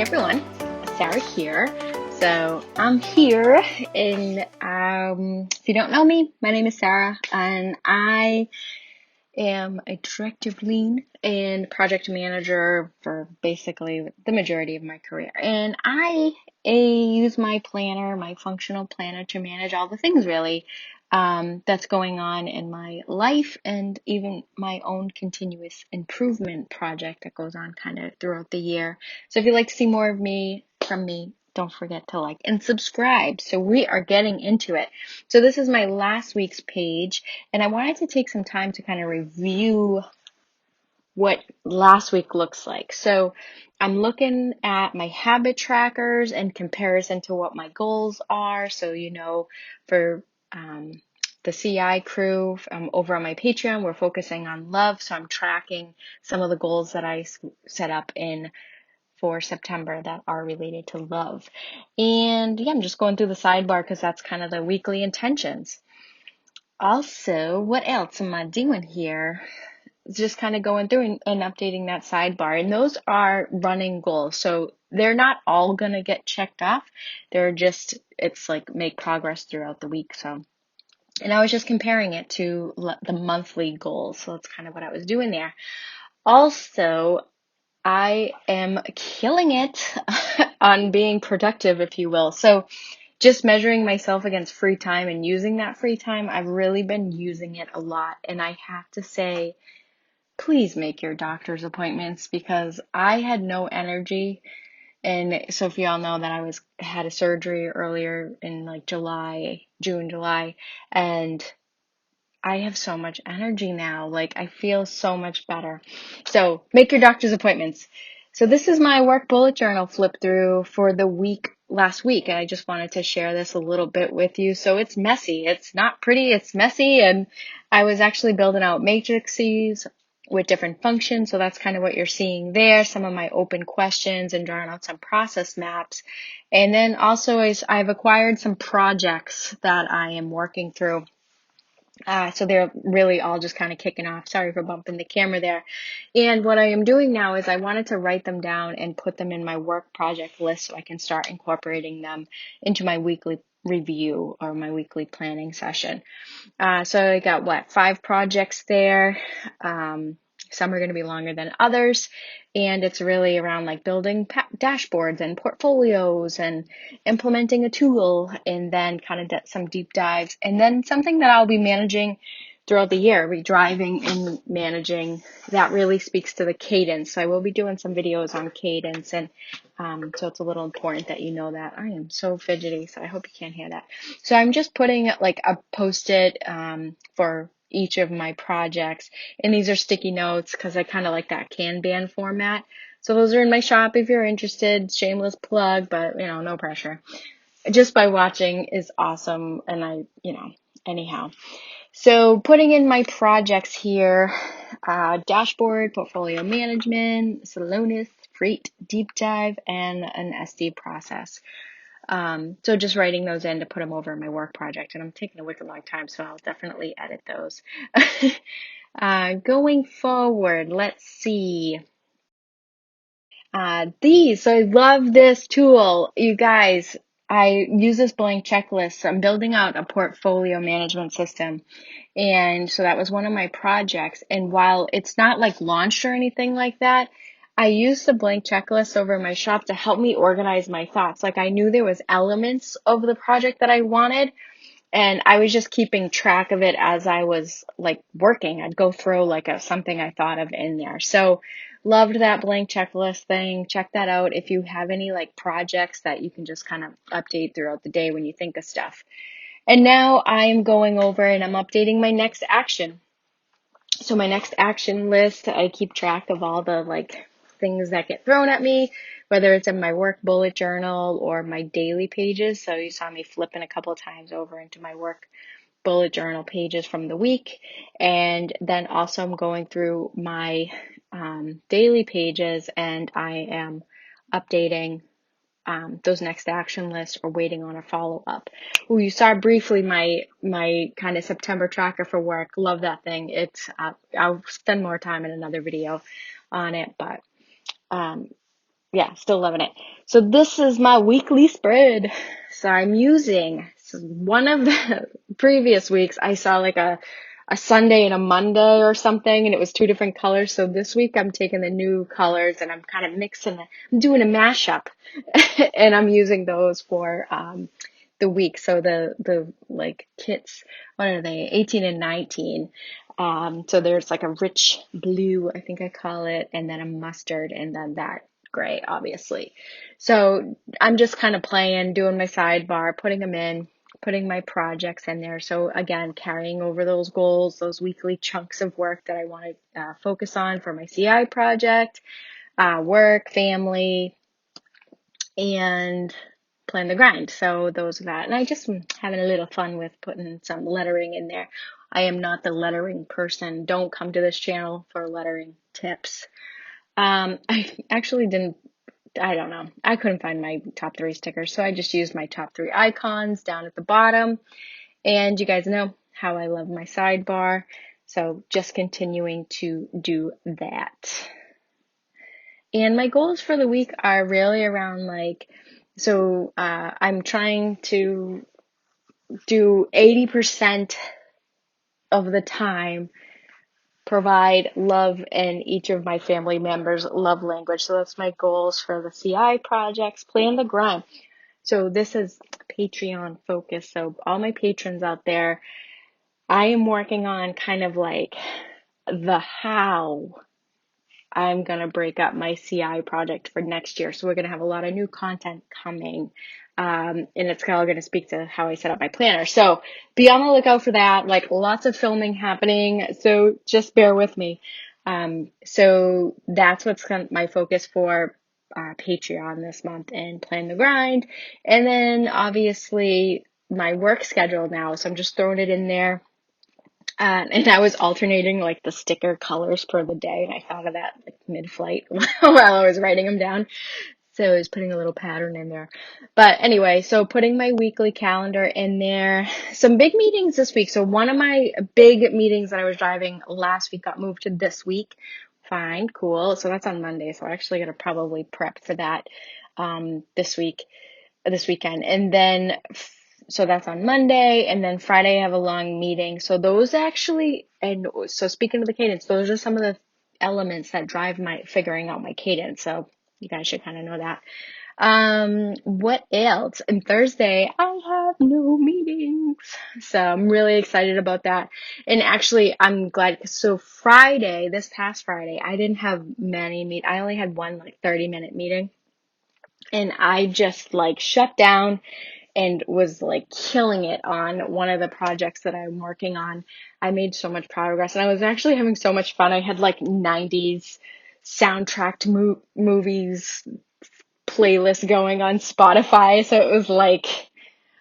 Hey everyone, Sarah here. So I'm here in, if you don't know me, my name is Sarah and I am a director of lean and project manager for basically the majority of my career. And I use my planner, my functional planner to manage all the things really that's going on in my life and even my own continuous improvement project that goes on kind of throughout the year. So if you'd like to see more of me from me, don't forget to like and subscribe. So we are getting into it. So this is my last week's page, and I wanted to take some time to kind of review what last week looks like. So I'm looking at my habit trackers in comparison to what my goals are. So, for the CI crew over on my Patreon, we're focusing on love. So I'm tracking some of the goals that I set up for September that are related to love. And yeah, I'm just going through the sidebar because that's kind of the weekly intentions. Also, what else am I doing here? Just kind of going through and updating that sidebar. And those are running goals. So they're not all going to get checked off. It's like make progress throughout the week. So, and I was just comparing it to the monthly goals. So that's kind of what I was doing there. Also, I am killing it on being productive, if you will. So just measuring myself against free time and using that free time, I've really been using it a lot. And I have to say, please make your doctor's appointments because I had no energy. And so if y'all know that I had a surgery earlier in like June, July, and I have so much energy now. Like I feel so much better. So make your doctor's appointments. So this is my work bullet journal flip through for the last week. And I just wanted to share this a little bit with you. So it's messy. It's not pretty. It's messy. And I was actually building out matrices with different functions. So that's kind of what you're seeing there. Some of my open questions and drawing out some process maps. And then also I've acquired some projects that I am working through. So they're really all just kind of kicking off. Sorry for bumping the camera there. And what I am doing now is I wanted to write them down and put them in my work project list so I can start incorporating them into my weekly review or my weekly planning session. So I got 5 projects there. Some are going to be longer than others, and it's really around like building dashboards and portfolios and implementing a tool, and then kind of some deep dives, and then something that I'll be managing throughout the year, driving and managing. That really speaks to the cadence. So I will be doing some videos on cadence, and so it's a little important that you know that. I am so fidgety, so I hope you can't hear that. So I'm just putting like a post-it for each of my projects, and these are sticky notes because I kind of like that Kanban format. So those are in my shop if you're interested. Shameless plug, but no pressure. Just by watching is awesome, and anyhow. So putting in my projects here, dashboard, portfolio management, Salonis, freight, deep dive, and an SD process. So just writing those in to put them over in my work project, and I'm taking a wicked long time, so I'll definitely edit those. Going forward, let's see. So I love this tool. You guys, I use this blank checklist. I'm building out a portfolio management system. And so that was one of my projects. And while it's not like launched or anything like that, I used the blank checklist over in my shop to help me organize my thoughts. Like I knew there was elements of the project that I wanted, and I was just keeping track of it as I was like working. I'd go through like something I thought of in there. So loved that blank checklist thing. Check that out if you have any like projects that you can just kind of update throughout the day when you think of stuff. And now I'm going over and I'm updating my next action. So my next action list, I keep track of all the like things that get thrown at me, whether it's in my work bullet journal or my daily pages. So you saw me flipping a couple of times over into my work bullet journal pages from the week. And then also I'm going through my daily pages, and I am updating those next action lists or waiting on a follow-up. Oh, you saw briefly my kind of September tracker for work. Love that thing. I'll spend more time in another video on it, but yeah, still loving it. So this is my weekly spread. So I'm using, so one of the previous weeks I saw like a Sunday and a Monday or something, and it was two different colors. So this week I'm taking the new colors and I'm kind of I'm doing a mashup and I'm using those for the week. So the like kits, what are they? 18 and 19. So there's like a rich blue, I think I call it, and then a mustard, and then that gray, obviously. So I'm just kind of playing, doing my sidebar, putting them in, putting my projects in there. So again, carrying over those goals, those weekly chunks of work that I want to focus on for my CI project, work, family, and plan the grind. So those are that. And I just am having a little fun with putting some lettering in there. I am not the lettering person. Don't come to this channel for lettering tips. I actually didn't, I don't know. I couldn't find my top 3 stickers, so I just used my top 3 icons down at the bottom. And you guys know how I love my sidebar. So just continuing to do that. And my goals for the week are really around I'm trying to do 80% of the time provide love in each of my family members' love language. So that's my goals for the CI projects, Plan the Grind. So this is Patreon focused. So all my patrons out there, I am working on kind of like the how I'm going to break up my CI project for next year. So we're going to have a lot of new content coming. And it's all going to speak to how I set up my planner. So be on the lookout for that. Like lots of filming happening. So just bear with me. So that's my focus for Patreon this month and Plan the Grind. And then obviously my work schedule now. So I'm just throwing it in there. And I was alternating like the sticker colors per the day, and I thought of that like mid-flight while I was writing them down. So I was putting a little pattern in there. But anyway, so putting my weekly calendar in there. Some big meetings this week. So one of my big meetings that I was driving last week got moved to this week. Fine, cool. So that's on Monday. So I actually got to probably prep for that this weekend. And then so that's on Monday, and then Friday I have a long meeting. So those actually, and so speaking of the cadence, those are some of the elements that drive my figuring out my cadence. So you guys should kind of know that. What else? And Thursday I have no meetings. So I'm really excited about that. And actually I'm glad, so this past Friday, I didn't have many I only had one like 30-minute meeting. And I just like shut down and was like killing it on one of the projects that I'm working on. I made so much progress and I was actually having so much fun. I had like 90s soundtracked movies playlist going on Spotify. So it was like,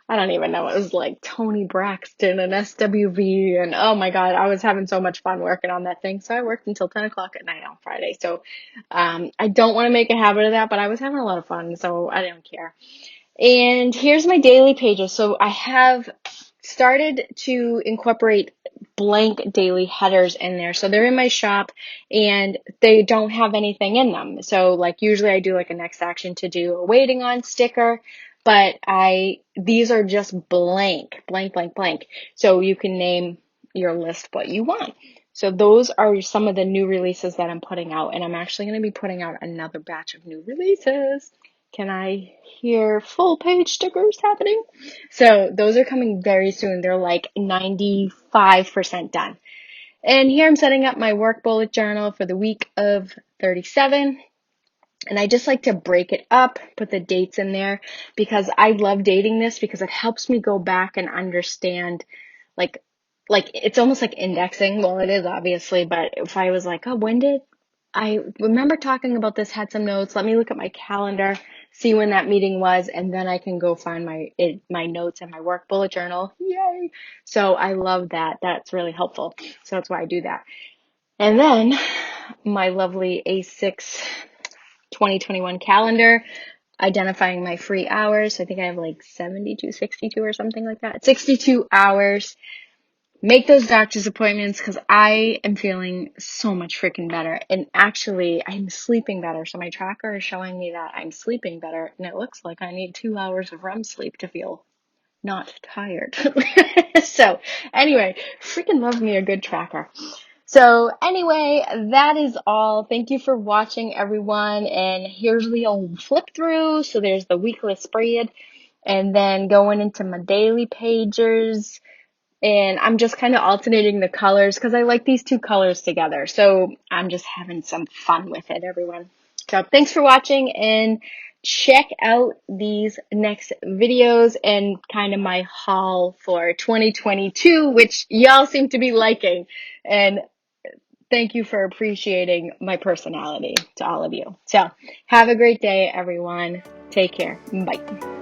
I don't even know. It was like Tony Braxton and SWV. And oh my God, I was having so much fun working on that thing. So I worked until 10 o'clock at night on Friday. So I don't want to make a habit of that, but I was having a lot of fun. So I don't care. And here's my daily pages. So I have started to incorporate blank daily headers in there. So they're in my shop and they don't have anything in them. So like usually I do like a next action to do a waiting on sticker, but these are just blank. So you can name your list what you want. So those are some of the new releases that I'm putting out, and I'm actually going to be putting out another batch of new releases. Can I hear full page stickers happening? So those are coming very soon. They're like 95% done. And here I'm setting up my work bullet journal for the week of 37. And I just like to break it up, put the dates in there, because I love dating this because it helps me go back and understand like it's almost like indexing. Well, it is obviously, but if I was like, oh, when did I remember talking about this, had some notes, let me look at my calendar, see when that meeting was, and then I can go find my notes and my work bullet journal. Yay. So I love that. That's really helpful. So that's why I do that. And then my lovely A6 2021 calendar, identifying my free hours. I think I have like 72, 62 or something like that. 62 hours make those doctor's appointments because I am feeling so much freaking better. And actually, I'm sleeping better. So my tracker is showing me that I'm sleeping better. And it looks like I need 2 hours of REM sleep to feel not tired. So anyway, freaking love me a good tracker. So anyway, that is all. Thank you for watching, everyone. And here's the old flip through. So there's the weekly spread. And then going into my daily pages. And I'm just kind of alternating the colors because I like these two colors together. So I'm just having some fun with it, everyone. So thanks for watching, and check out these next videos and kind of my haul for 2022, which y'all seem to be liking. And thank you for appreciating my personality, to all of you. So have a great day, everyone. Take care. Bye.